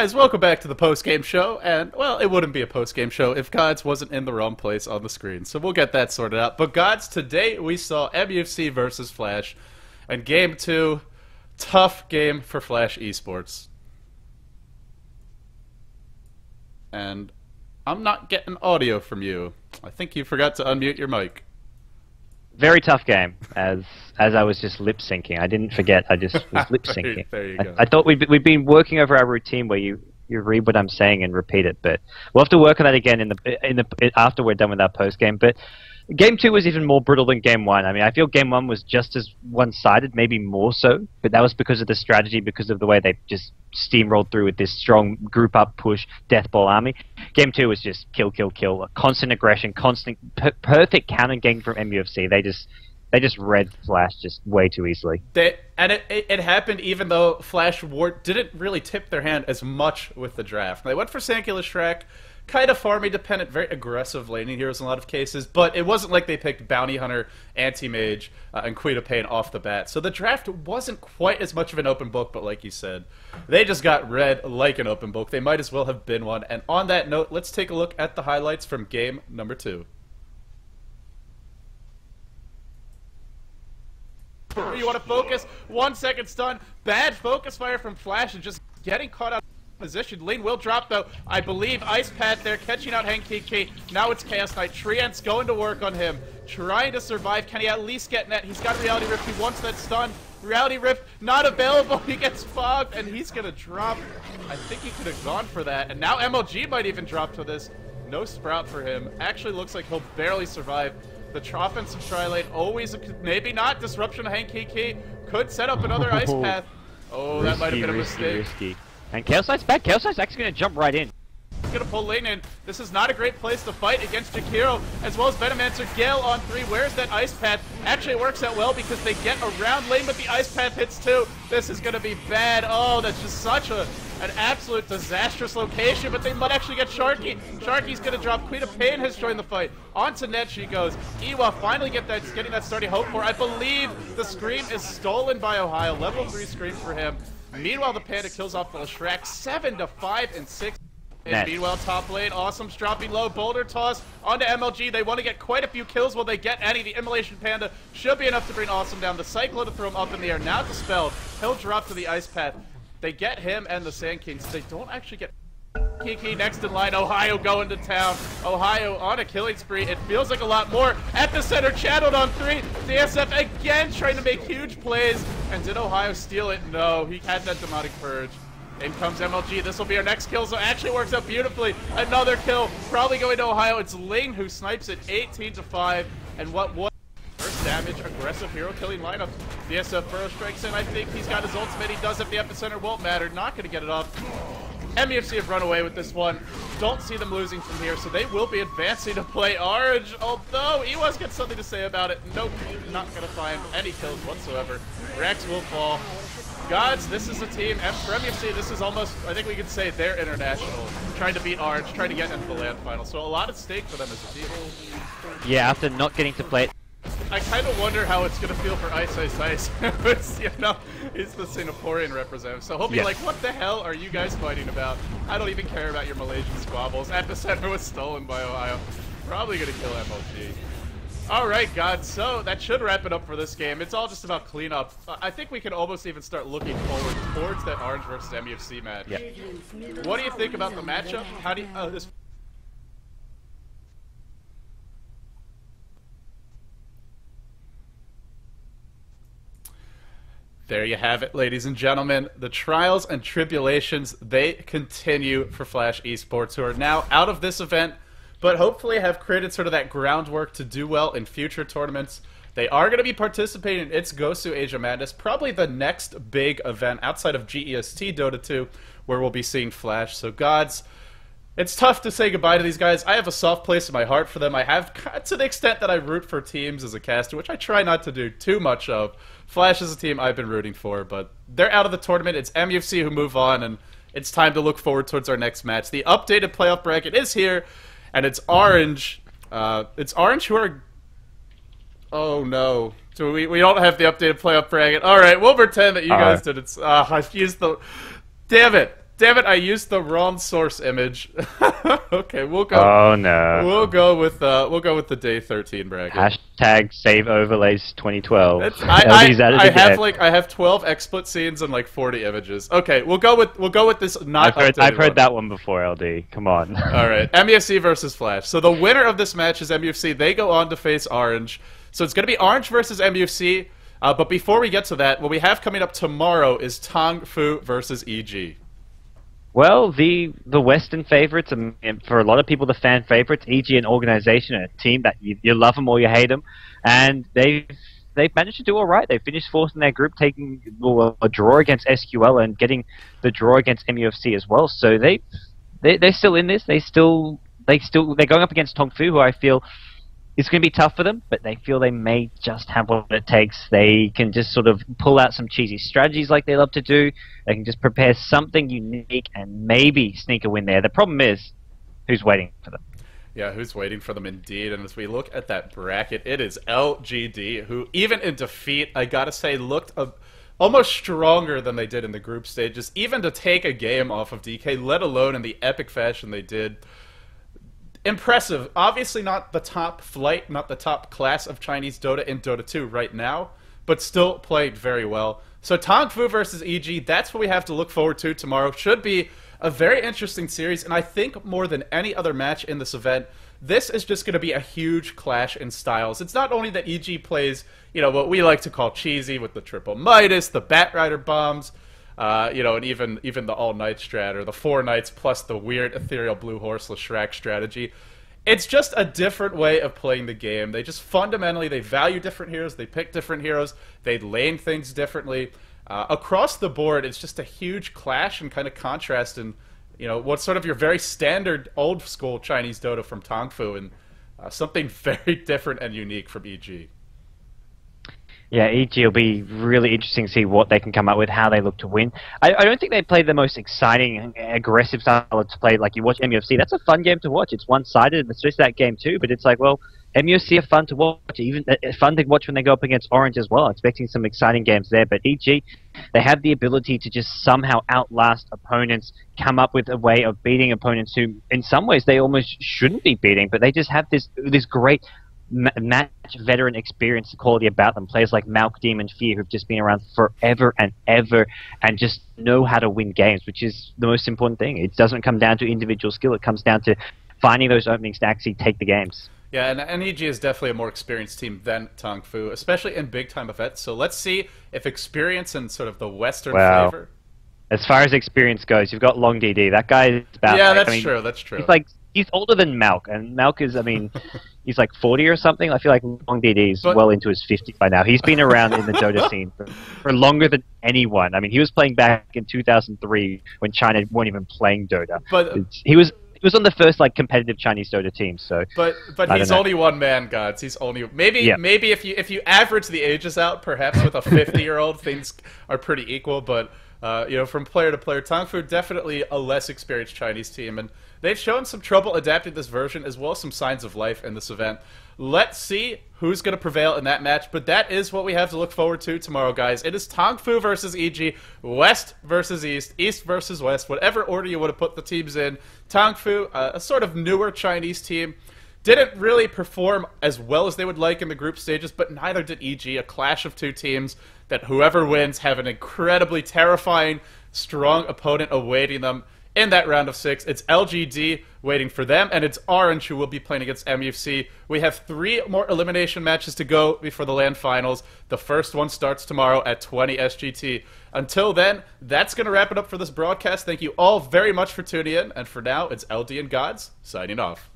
Guys, welcome back to the post-game show, and, well, it wouldn't be a post-game show if GoDz wasn't in the wrong place on the screen, so we'll get that sorted out. But GoDz, today we saw MUFC versus Flash, and Game 2, tough game for Flash Esports. And I'm not getting audio from you. I think you forgot to unmute your mic. Very tough game, as I was just lip syncing. I didn't forget. I just was lip syncing. There you go. I thought we'd been working over our routine where you read what I'm saying and repeat it, but we'll have to work on that again after we're done with our post game. But Game 2 was even more brutal than Game 1. I mean, I feel Game 1 was just as one-sided, maybe more so, but that was because of the strategy, because of the way they just steamrolled through with this strong group-up push, death ball army. Game 2 was just kill, kill, kill, constant aggression, constant, perfect counter game from MUFC. They just read Flash just way too easily. It happened even though Flash didn't really tip their hand as much with the draft. They went for Sankula Shrek, kind of farming dependent, very aggressive laning heroes in a lot of cases, but it wasn't like they picked Bounty Hunter, Anti-Mage, and Queen of Pain off the bat. So the draft wasn't quite as much of an open book, but like you said, they just got read like an open book. They might as well have been one. And on that note, let's take a look at the highlights from game number 2. You want to focus, 1 second stun, bad focus fire from Flash and just getting caught out of position. Lane will drop though. I believe Ice Pat there catching out Henkiki. Now it's Chaos Knight. Treant's going to work on him, trying to survive. Can he at least get net? He's got Reality Rift. He wants that stun. Reality Rift not available. He gets fogged and he's going to drop. I think he could have gone for that. And now MLG might even drop to this. No Sprout for him. Actually looks like he'll barely survive. The offensive tri-lane always, maybe not. Disruption of Henkiki could set up another Ice Path. Oh, that might have been a mistake. Risky. And Chaos Knight's back. Chaos Knight's actually going to jump right in. He's going to pull lane in. This is not a great place to fight against Jakiro, as well as Venomancer. Gale on 3. Where's that Ice Path? Actually, it works out well because they get around lane, but the Ice Path hits too. This is going to be bad. Oh, that's just such an absolute disastrous location, but they might actually get Sharky. Sharky's going to drop. Queen of Pain has joined the fight. Onto net she goes. Iwa finally getting that starting hope for. I believe the Scream is stolen by Ohio. Level 3 Scream for him. Meanwhile, the Panda kills off the Shrek. 7-5 and 6. And meanwhile, top lane, Awesome's dropping low. Boulder toss onto MLG. They want to get quite a few kills. Will they get any? The Immolation Panda should be enough to bring Awesome down. The Cyclone to throw him up in the air. Now dispelled. He'll drop to the Ice Path. They get him and the Sand Kings. They don't actually get Kiki next in line. Ohio going to town. Ohio on a killing spree. It feels like a lot more. At the center, channeled on 3. DSF again trying to make huge plays. And did Ohio steal it? No, he had that Demonic Purge. In comes MLG. This will be our next kill, so it actually works out beautifully. Another kill, probably going to Ohio. It's Ling who snipes it 18-5. And what was first damage, aggressive hero killing lineup. DSF Burrow strikes in. I think he's got his ultimate. He does have the epicenter. Won't matter. Not going to get it off. MUFC have run away with this one. Don't see them losing from here, so they will be advancing to play Orange. Although Ewas gets something to say about it. Nope, not going to find any kills whatsoever. Rex will fall. GoDz, this is a team, and for MUFC, this is almost, I think we could say, they're international. Trying to beat Orange, trying to get into the LAN final. So a lot at stake for them as a team. Yeah, after not getting to play it. I kind of wonder how it's going to feel for Ice. It's, you know, he's the Singaporean representative. So he'll be like, what the hell are you guys fighting about? I don't even care about your Malaysian squabbles. Epicenter was stolen by Ohio. Probably going to kill MLG. Alright, GoDz, so that should wrap it up for this game. It's all just about cleanup. I think we can almost even start looking forward towards that Orange versus MUFC match. Yeah. What do you think about the matchup? How do you... this There you have it, ladies and gentlemen. The trials and tribulations, they continue for Flash Esports, who are now out of this event, but hopefully have created sort of that groundwork to do well in future tournaments. They are going to be participating in its Gosu Asia Madness, probably the next big event outside of GEST Dota 2, where we'll be seeing Flash. So GoDz, it's tough to say goodbye to these guys. I have a soft place in my heart for them. I have, to the extent that I root for teams as a caster, which I try not to do too much of. Flash is a team I've been rooting for, but they're out of the tournament. It's MUFC who move on, and it's time to look forward towards our next match. The updated playoff bracket is here, and it's Orange. It's Orange who are... Oh, no. So we don't have the updated playoff bracket. All right, we'll pretend that you guys did it. I've used the... Damn it. Damn it! I used the wrong source image. Okay, we'll go. Oh no. We'll go with the day 13 bracket. Hashtag save overlays 2012. I have 12 XSplit scenes and like 40 images. Okay, we'll go with this. I've heard that one before. LD, come on. All right, MUFC versus Flash. So the winner of this match is MUFC. They go on to face Orange. So it's going to be Orange versus MUFC. But before we get to that, what we have coming up tomorrow is Tong Fu versus EG. Well, the Western favorites, and for a lot of people, the fan favorites, EG, an organization, a team that you love them or you hate them, and they've managed to do all right. They finished fourth in their group, taking a draw against SQL and getting the draw against MUFC as well. So they're still in this. They're going up against Tong Fu, who I feel it's going to be tough for them, but they feel they may just have what it takes. They can just sort of pull out some cheesy strategies like they love to do. They can just prepare something unique and maybe sneak a win there. The problem is, who's waiting for them? Yeah, who's waiting for them indeed. And as we look at that bracket, it is LGD, who even in defeat, I gotta say, looked almost stronger than they did in the group stages, even to take a game off of DK, let alone in the epic fashion they did. Impressive. Obviously not the top flight, not the top class of Chinese Dota in Dota 2 right now, but still played very well. So Tong Fu versus EG, that's what we have to look forward to tomorrow. Should be a very interesting series, and I think more than any other match in this event, this is just going to be a huge clash in styles. It's not only that EG plays, what we like to call cheesy with the triple Midas, the Batrider bombs, and even the all-night strat, or the 4 nights plus the weird ethereal blue horseless Shrek strategy. It's just a different way of playing the game. They just fundamentally, they value different heroes, they pick different heroes, they lane things differently. Across the board, it's just a huge clash and kind of contrast in, what's sort of your very standard old-school Chinese Dota from Tong Fu, and something very different and unique from EG. Yeah, EG will be really interesting to see what they can come up with, how they look to win. I don't think they play the most exciting, aggressive style to play. Like, you watch MUFC, that's a fun game to watch. It's one-sided, it's just that game too, but it's like, well, MUFC are fun to watch, even fun to watch when they go up against Orange as well. Expecting some exciting games there, but EG, they have the ability to just somehow outlast opponents, come up with a way of beating opponents who, in some ways, they almost shouldn't be beating, but they just have this great match veteran experience and quality about them. Players like Malk, Demon, Fear, who've just been around forever and ever and just know how to win games, which is the most important thing. It doesn't come down to individual skill. It comes down to finding those openings to actually take the games. Yeah, and EG is definitely a more experienced team than Tong Fu, especially in big-time events. So let's see if experience and sort of the Western flavor. As far as experience goes, you've got Long DD. That guy is about... Yeah, that's true. That's true. He's older than Malk, and Malk is, he's like 40 or something. I feel like Long DD is well into his 50s by now. He's been around in the Dota scene for longer than anyone. He was playing back in 2003 when China weren't even playing Dota. But he was on the first competitive Chinese Dota team. So, but he's only one man, GoDz. He's only maybe if you average the ages out, perhaps with a 50-year-old, things are pretty equal. But from player to player, Tong Fu definitely a less experienced Chinese team, and they've shown some trouble adapting this version, as well as some signs of life in this event. Let's see who's going to prevail in that match, but that is what we have to look forward to tomorrow, guys. It is Tong Fu versus EG, West versus East, East versus West, whatever order you want to put the teams in. Tong Fu, a sort of newer Chinese team, didn't really perform as well as they would like in the group stages, but neither did EG, a clash of two teams that whoever wins have an incredibly terrifying, strong opponent awaiting them in that round of 6. It's LGD waiting for them, and it's Orange who will be playing against MUFC. We have 3 more elimination matches to go before the LAN finals. The first one starts tomorrow at 20 SGT. Until then, that's going to wrap it up for this broadcast. Thank you all very much for tuning in, and for now, it's LD and GoDz signing off.